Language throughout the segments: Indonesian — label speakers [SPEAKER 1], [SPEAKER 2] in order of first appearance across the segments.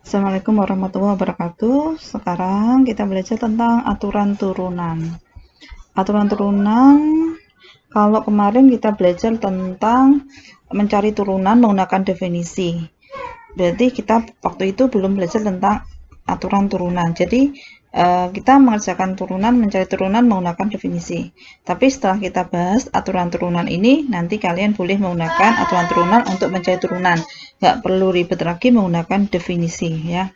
[SPEAKER 1] Assalamualaikum warahmatullahi wabarakatuh. Sekarang kita belajar tentang aturan turunan. Aturan turunan, kalau kemarin kita belajar tentang mencari turunan menggunakan definisi. Berarti kita waktu itu belum belajar tentang aturan turunan. Jadi kita mengerjakan turunan, mencari turunan menggunakan definisi. Tapi setelah kita bahas aturan turunan ini, nanti kalian boleh menggunakan aturan turunan untuk mencari turunan. Nggak perlu ribet lagi menggunakan definisi ya.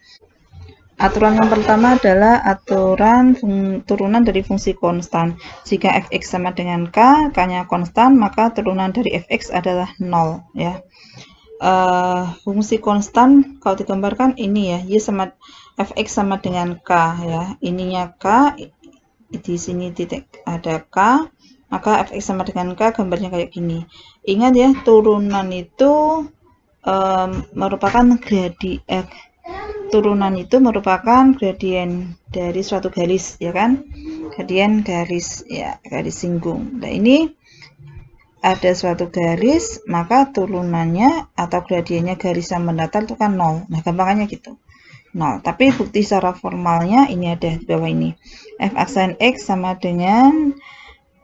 [SPEAKER 1] Aturan yang pertama adalah aturan turunan dari fungsi konstan. Jika fx sama dengan k, k-nya konstan, maka turunan dari fx adalah 0 ya. Fungsi konstan kalau digambarkan ini ya, y sama fx sama dengan k ya. Ininya k, di sini titik ada k, maka fx sama dengan k, gambarnya kayak gini. Ingat ya, turunan itu merupakan turunan itu merupakan gradien dari suatu garis ya kan, gradien garis ya, garis singgung. Nah ini ada suatu garis, maka turunannya atau gradiennya garis yang mendatar itu kan 0. Nah gampangannya gitu, 0. Tapi bukti secara formalnya ini ada di bawah ini, f aksen x sama dengan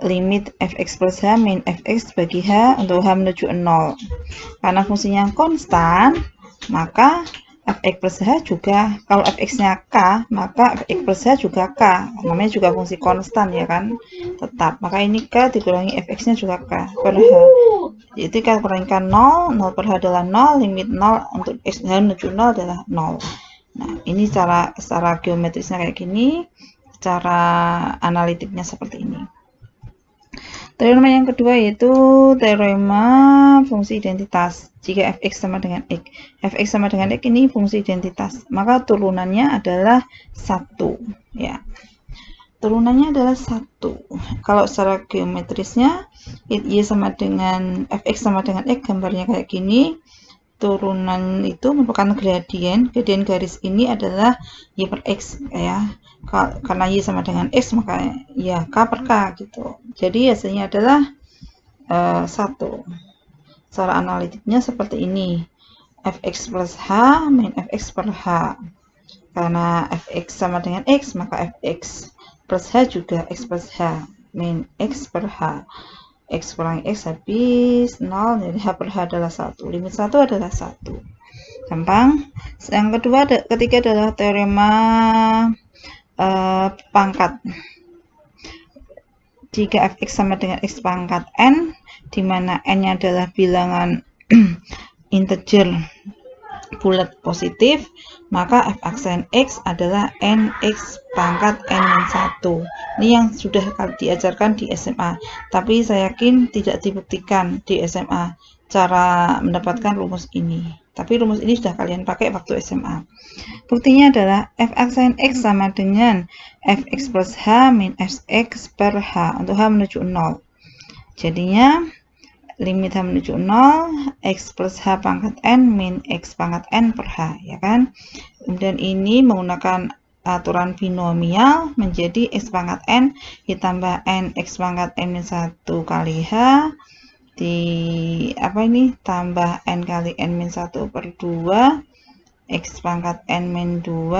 [SPEAKER 1] limit fx plus h min fx bagi h untuk h menuju 0. Karena fungsinya konstan, maka fx plus h juga, kalau fx-nya k, maka fx plus h juga k. Namanya juga fungsi konstan ya kan, tetap. Maka ini k dikurangi fx-nya juga k per h. Jadi kita kurangkan 0, 0 per h adalah 0, limit 0 untuk x h menuju 0 adalah 0. Nah, ini secara geometrisnya kayak gini, secara analitiknya seperti ini. Teorema yang kedua yaitu teorema fungsi identitas. Jika fx sama dengan x, fx sama dengan x ini fungsi identitas, maka turunannya adalah 1 ya. Turunannya adalah 1. Kalau secara geometrisnya y sama dengan fx sama dengan x, gambarnya kayak gini. Turunan itu merupakan gradien garis ini adalah y per x ya. Karena y sama dengan x, maka ya k per k gitu. Jadi hasilnya adalah 1. Secara analitiknya seperti ini, fx plus h min fx per h. Karena fx sama dengan x, maka fx plus h juga x plus h min x per h. X kurang x habis 0, jadi h per h adalah 1. Limit 1 adalah 1. Gampang. Yang ketiga adalah teorema pangkat. Jika fx sama dengan x pangkat n, di mana n-nya adalah bilangan integer bulat positif, maka f aksen x adalah nx pangkat n-1. Ini yang sudah diajarkan di SMA, tapi saya yakin tidak dibuktikan di SMA cara mendapatkan rumus ini. Tapi rumus ini sudah kalian pakai waktu SMA. Buktinya adalah f aksen x sama dengan fx plus h min fx per h untuk h menuju 0. Jadinya limit h menuju 0, x plus h pangkat n min x pangkat n per h ya kan. Kemudian ini menggunakan aturan binomial menjadi x pangkat n ditambah n x pangkat n min 1 kali h tambah n kali n min 1 per 2 x pangkat n min 2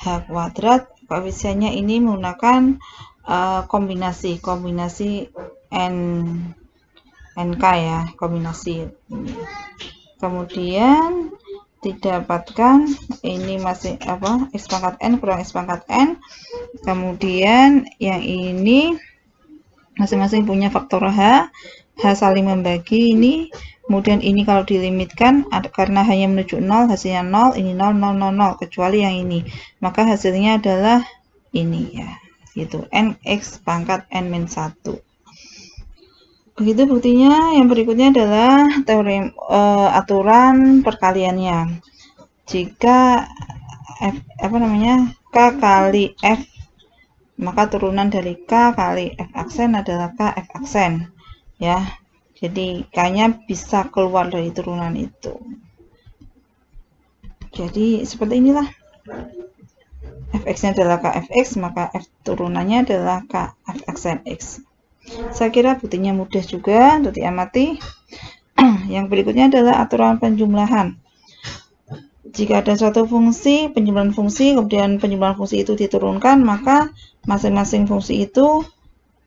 [SPEAKER 1] h kuadrat. Koefisiennya ini menggunakan kombinasi nk ya, kombinasi ini. Kemudian didapatkan ini masih x pangkat n kurang x pangkat n. Kemudian yang ini masing-masing punya faktor h saling membagi ini. Kemudian ini kalau dilimitkan, karena hanya menuju 0, hasilnya 0, ini 0, 0, 0, 0, kecuali yang ini. Maka hasilnya adalah ini ya, gitu, nx pangkat n min 1. Begitu buktinya. Yang berikutnya adalah teorem aturan perkaliannya. Jika k kali f, maka turunan dari k kali f aksen adalah k f aksen ya. Jadi k-nya bisa keluar dari turunan itu. Jadi seperti inilah. fx-nya adalah kfx, maka f turunannya adalah kf aksen x. Saya kira buktinya mudah juga untuk diamati. Yang berikutnya adalah aturan penjumlahan. Jika ada suatu fungsi, penjumlahan fungsi, kemudian penjumlahan fungsi itu diturunkan, maka masing-masing fungsi itu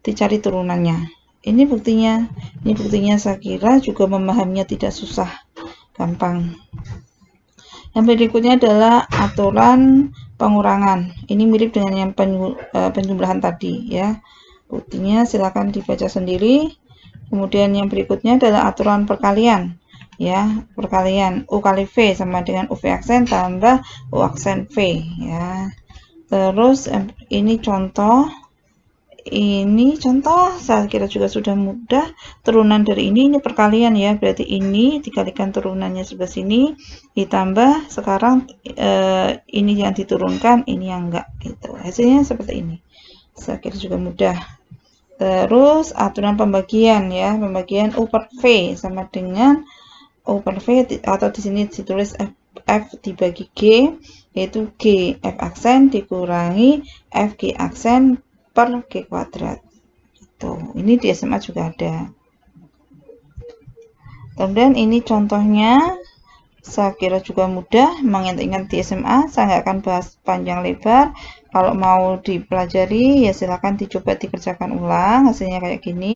[SPEAKER 1] dicari turunannya. Ini buktinya saya kira juga memahaminya tidak susah, gampang. Yang berikutnya adalah aturan pengurangan. Ini mirip dengan yang penjumlahan tadi ya. Buktinya silakan dibaca sendiri. Kemudian yang berikutnya adalah aturan perkalian. Ya, perkalian U kali V sama dengan UV aksen tambah U aksen V ya. Terus ini contoh. Ini contoh saya kira juga sudah mudah. Turunan dari ini perkalian ya, berarti ini dikalikan turunannya sebelah sini ditambah sekarang ini yang diturunkan, ini yang enggak gitu. Hasilnya seperti ini. Saya kira juga mudah. Terus aturan pembagian ya, pembagian U per V sama dengan U per V atau di sini ditulis F dibagi G, yaitu G F aksen dikurangi F G aksen per G kuadrat. Gitu. Ini di SMA juga ada. Kemudian ini contohnya, saya kira juga mudah, mengingat di SMA, saya nggak akan bahas panjang lebar. Kalau mau dipelajari, ya silakan dicoba dikerjakan ulang, hasilnya kayak gini.